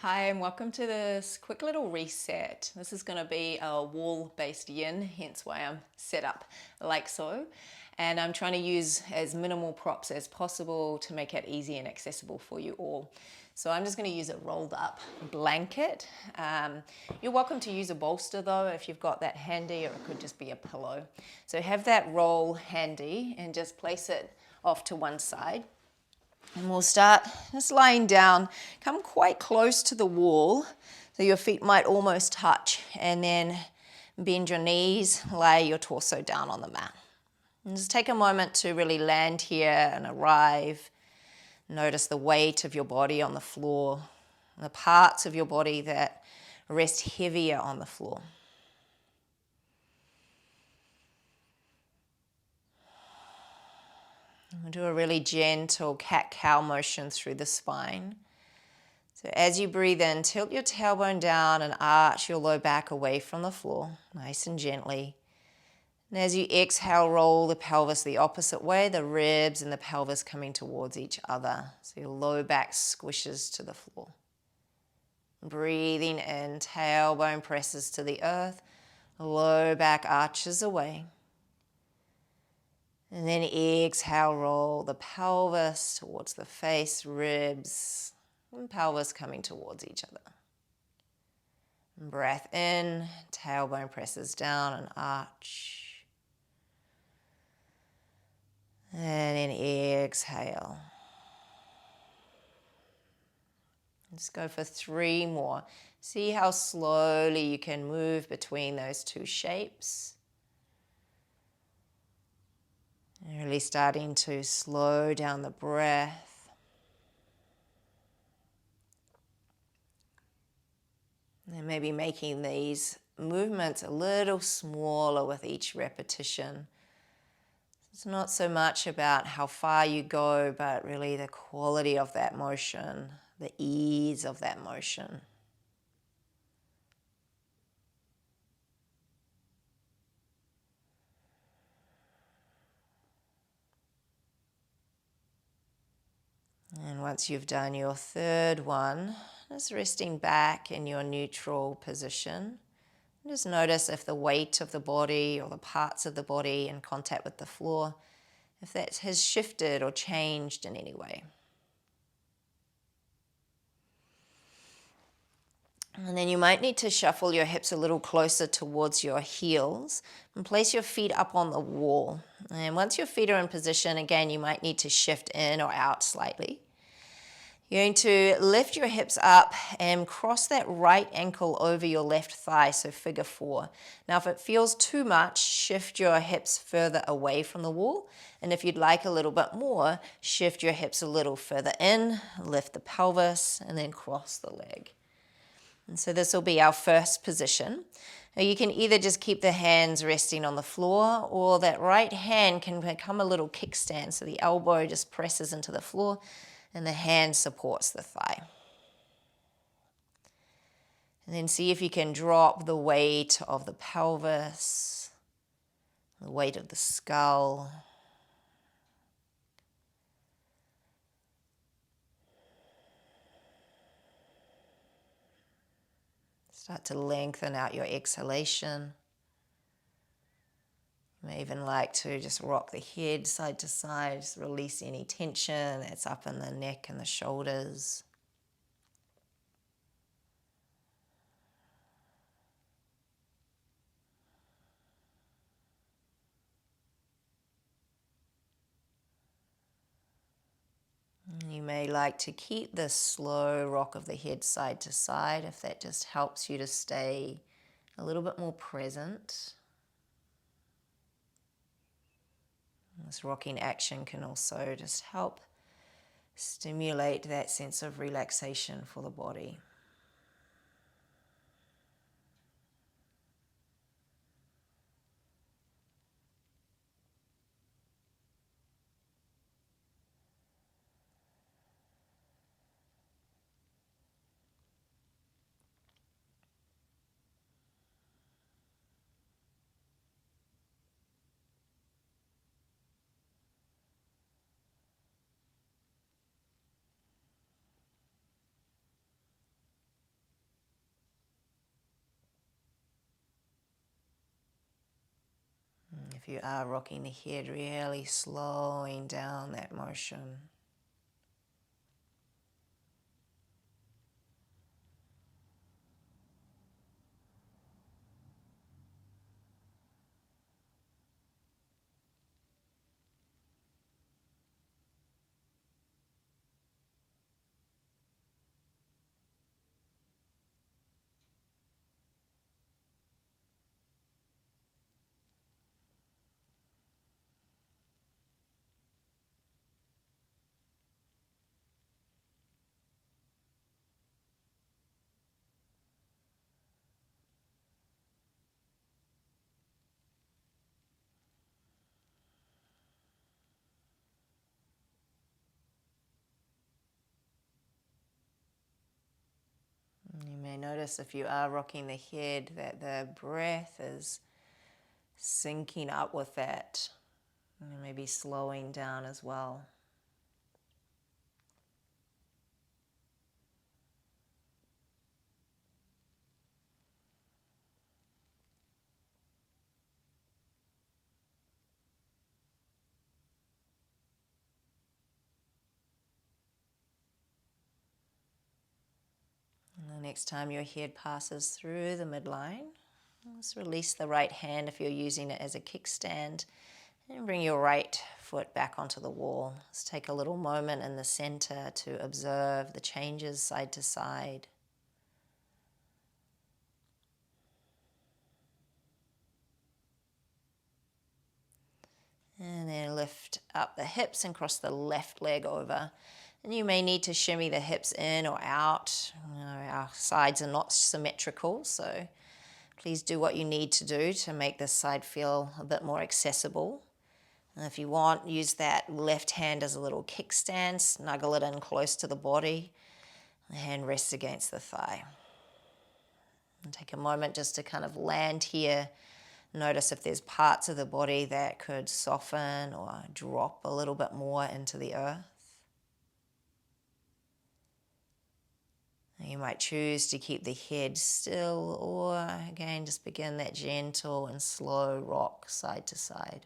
Hi and welcome to this quick little reset. This is going to be a wall-based yin, hence why I'm set up like so. And I'm trying to use as minimal props as possible to make it easy and accessible for you all. So I'm just going to use a rolled up blanket. You're welcome to use a bolster though if you've got that handy, or it could just be a pillow. So have that roll handy and just place it off to one side. And we'll start just lying down, come quite close to the wall, so your feet might almost touch, and then bend your knees, lay your torso down on the mat. And just take a moment to really land here and arrive. Notice the weight of your body on the floor, the parts of your body that rest heavier on the floor. We'll do a really gentle cat-cow motion through the spine. So as you breathe in, tilt your tailbone down and arch your low back away from the floor, nice and gently. And as you exhale, roll the pelvis the opposite way, the ribs and the pelvis coming towards each other. So your low back squishes to the floor. Breathing in, tailbone presses to the earth, low back arches away. And then exhale, roll the pelvis towards the face, ribs, and pelvis coming towards each other. And breath in, tailbone presses down and arch. And then exhale. Just go for 3 more. See how slowly you can move between those two shapes. And really starting to slow down the breath. And maybe making these movements a little smaller with each repetition. It's not so much about how far you go, but really the quality of that motion, the ease of that motion. And once you've done your third one, just resting back in your neutral position. Just notice if the weight of the body or the parts of the body in contact with the floor, if that has shifted or changed in any way. And then you might need to shuffle your hips a little closer towards your heels and place your feet up on the wall. And once your feet are in position, again, you might need to shift in or out slightly. You're going to lift your hips up and cross that right ankle over your left thigh, so figure 4. Now, if it feels too much, shift your hips further away from the wall. And if you'd like a little bit more, shift your hips a little further in, lift the pelvis, and then cross the leg. And so this will be our first position. Now you can either just keep the hands resting on the floor, or that right hand can become a little kickstand. So the elbow just presses into the floor and the hand supports the thigh. And then see if you can drop the weight of the pelvis, the weight of the skull. Start to lengthen out your exhalation. You may even like to just rock the head side to side, just release any tension that's up in the neck and the shoulders. You may like to keep this slow rock of the head side to side if that just helps you to stay a little bit more present. This rocking action can also just help stimulate that sense of relaxation for the body. If you are rocking the head, really slowing down that motion. You may notice if you are rocking the head that the breath is syncing up with that, and maybe slowing down as well. And the next time your head passes through the midline, just release the right hand if you're using it as a kickstand, and bring your right foot back onto the wall. Let's take a little moment in the center to observe the changes side to side. And then lift up the hips and cross the left leg over. And you may need to shimmy the hips in or out. You know, our sides are not symmetrical, so please do what you need to do to make this side feel a bit more accessible. And if you want, use that left hand as a little kickstand, snuggle it in close to the body. The hand rests against the thigh. And take a moment just to kind of land here. Notice if there's parts of the body that could soften or drop a little bit more into the earth. You might choose to keep the head still, or again, just begin that gentle and slow rock side to side.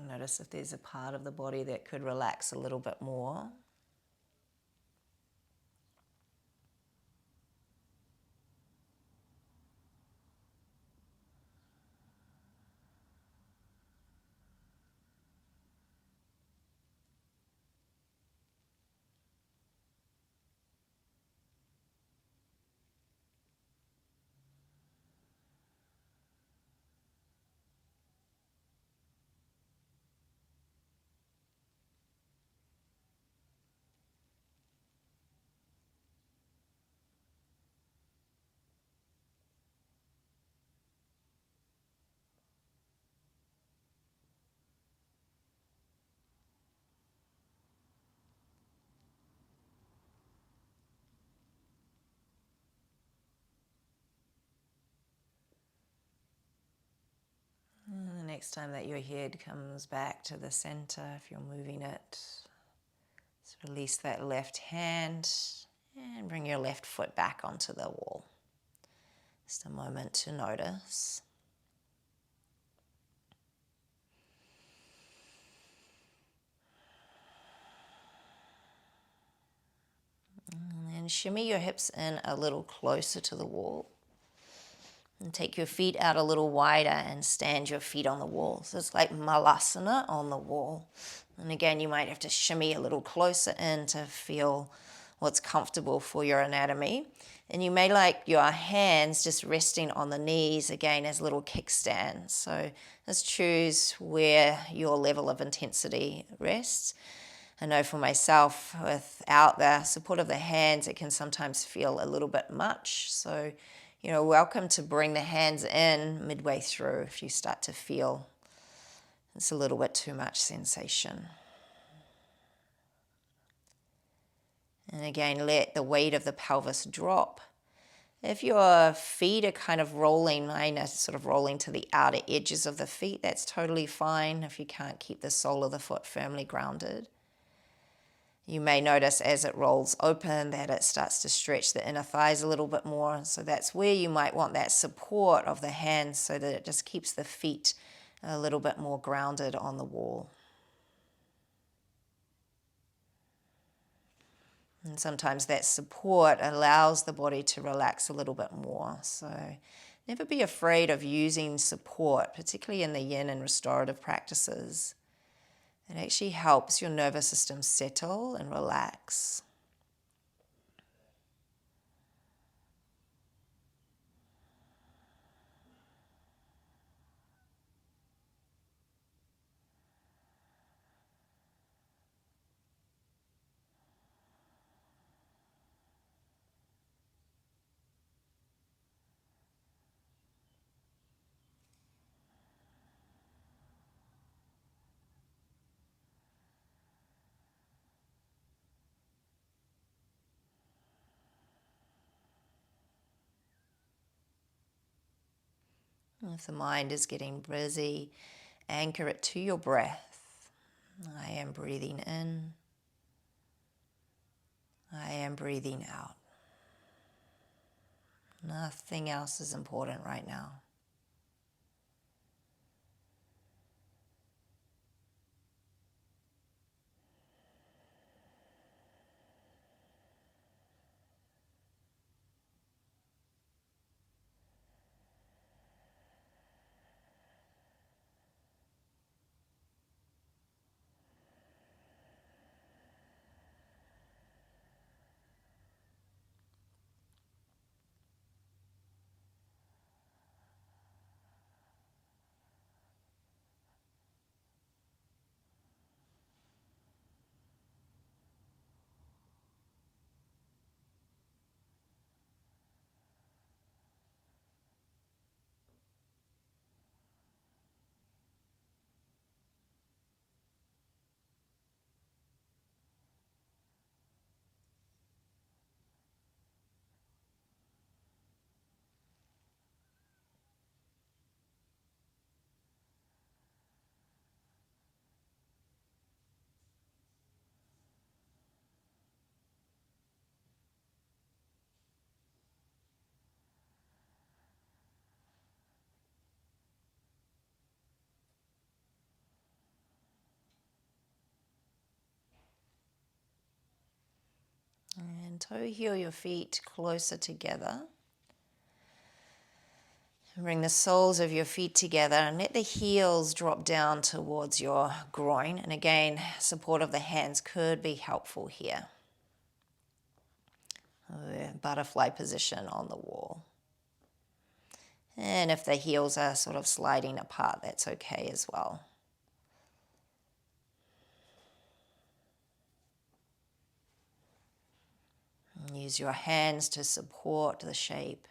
Notice if there's a part of the body that could relax a little bit more. And the next time that your head comes back to the center, if you're moving it, just release that left hand and bring your left foot back onto the wall. Just a moment to notice. And then And shimmy your hips in a little closer to the wall. And take your feet out a little wider and stand your feet on the wall. So it's like malasana on the wall. And again, you might have to shimmy a little closer in to feel what's comfortable for your anatomy. And you may like your hands just resting on the knees again as little kickstands. So just choose where your level of intensity rests. I know for myself, without the support of the hands, it can sometimes feel a little bit much. So, welcome to bring the hands in midway through if you start to feel it's a little bit too much sensation. And again, let the weight of the pelvis drop. If your feet are kind of rolling, mine are sort of rolling to the outer edges of the feet, that's totally fine if you can't keep the sole of the foot firmly grounded. You may notice as it rolls open that it starts to stretch the inner thighs a little bit more. So that's where you might want that support of the hands so that it just keeps the feet a little bit more grounded on the wall. And sometimes that support allows the body to relax a little bit more. So never be afraid of using support, particularly in the yin and restorative practices. It actually helps your nervous system settle and relax. If the mind is getting busy, anchor it to your breath. I am breathing in. I am breathing out. Nothing else is important right now. And toe heel your feet closer together. Bring the soles of your feet together and let the heels drop down towards your groin. And again, support of the hands could be helpful here. Butterfly position on the wall. And if the heels are sort of sliding apart, that's okay as well. Use your hands to support the shape.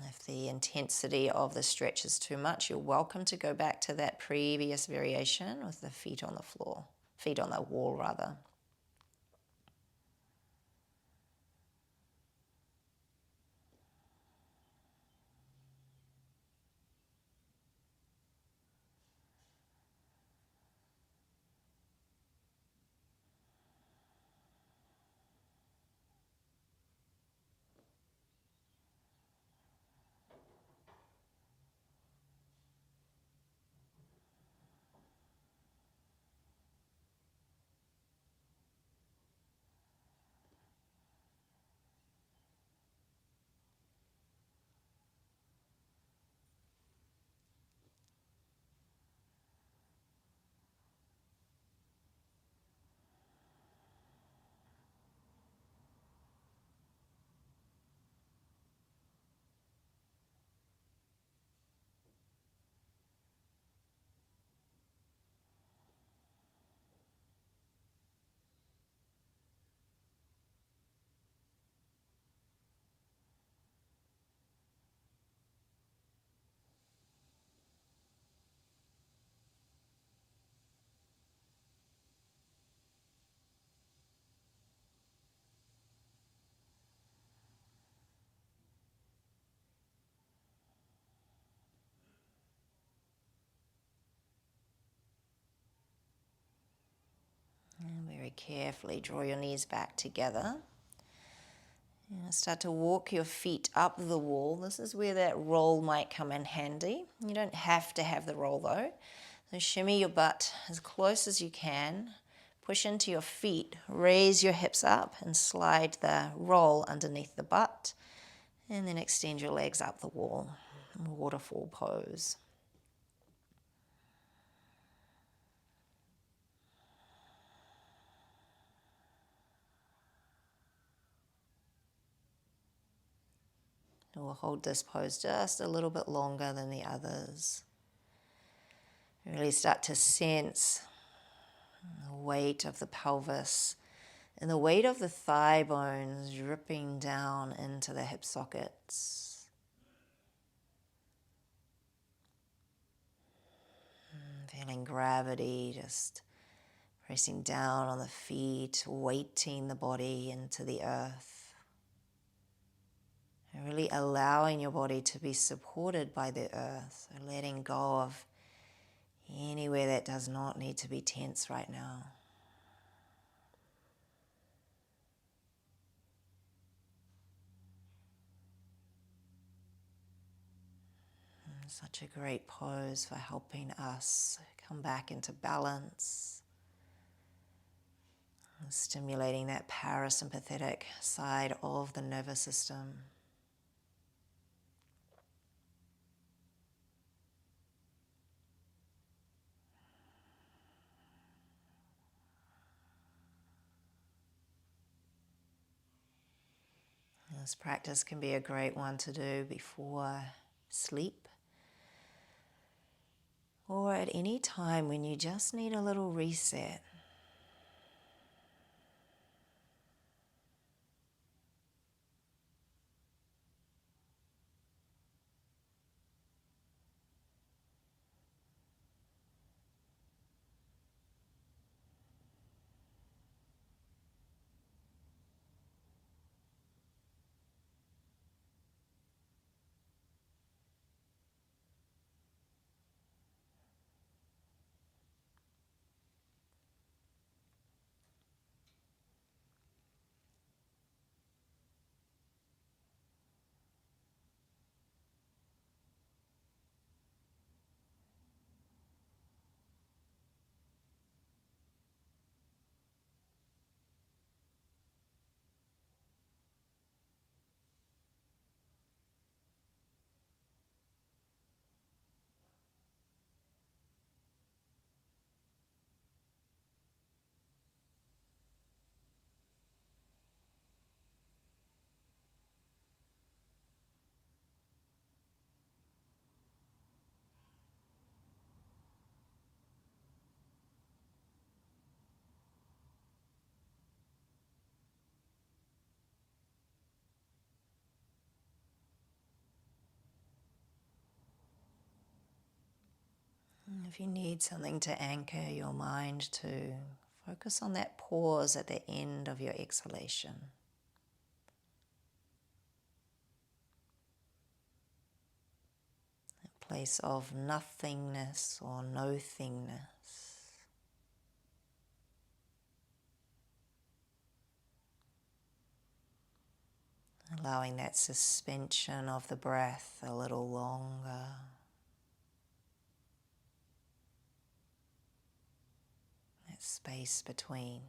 If the intensity of the stretch is too much, you're welcome to go back to that previous variation with the feet on the floor, feet on the wall rather. carefully draw your knees back together. And start to walk your feet up the wall. This is where that roll might come in handy. You don't have to have the roll though. So shimmy your butt as close as you can. Push into your feet, raise your hips up and slide the roll underneath the butt. And then extend your legs up the wall. Waterfall pose. We'll hold this pose just a little bit longer than the others. Really start to sense the weight of the pelvis and the weight of the thigh bones dripping down into the hip sockets. Feeling gravity just pressing down on the feet, weighting the body into the earth. And really allowing your body to be supported by the earth. So letting go of anywhere that does not need to be tense right now. And such a great pose for helping us come back into balance. And stimulating that parasympathetic side of the nervous system. This practice can be a great one to do before sleep or at any time when you just need a little reset. If you need something to anchor your mind to, focus on that pause at the end of your exhalation. A place of nothingness or no-thingness. Allowing that suspension of the breath a little longer. That space between.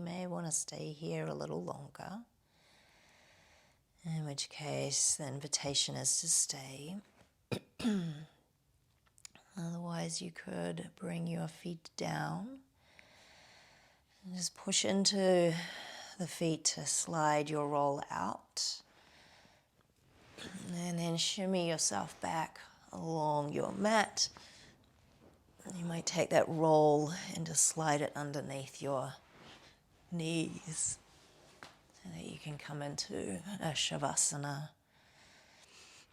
may want to stay here a little longer. In which case, the invitation is to stay. Otherwise, you could bring your feet down and just push into the feet to slide your roll out. And then shimmy yourself back along your mat. You might take that roll and just slide it underneath your knees so that you can come into a Shavasana.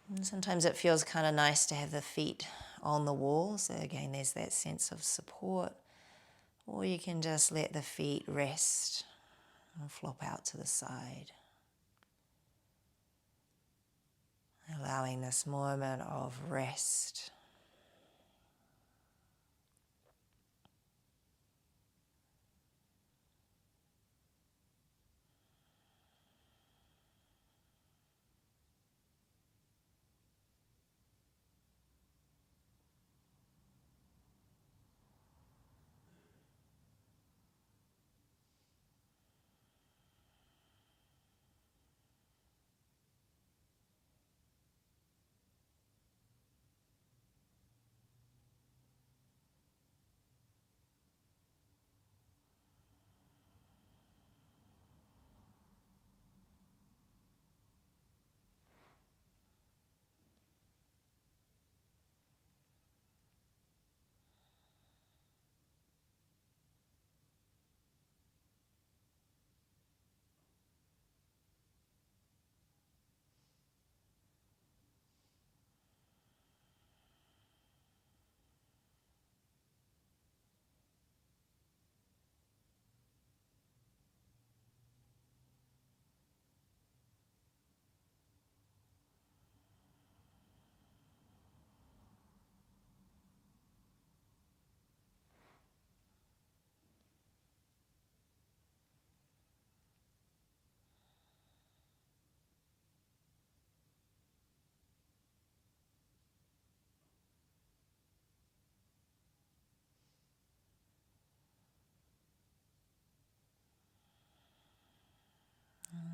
And sometimes it feels kind of nice to have the feet on the wall, so again there's that sense of support. Or you can just let the feet rest and flop out to the side. Allowing this moment of rest.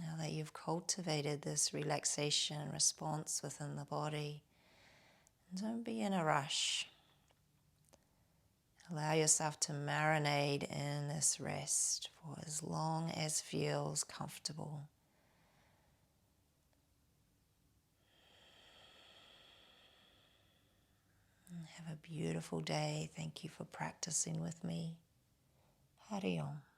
Now that you've cultivated this relaxation response within the body, don't be in a rush. Allow yourself to marinate in this rest for as long as feels comfortable. And have a beautiful day. Thank you for practicing with me. Hari Om.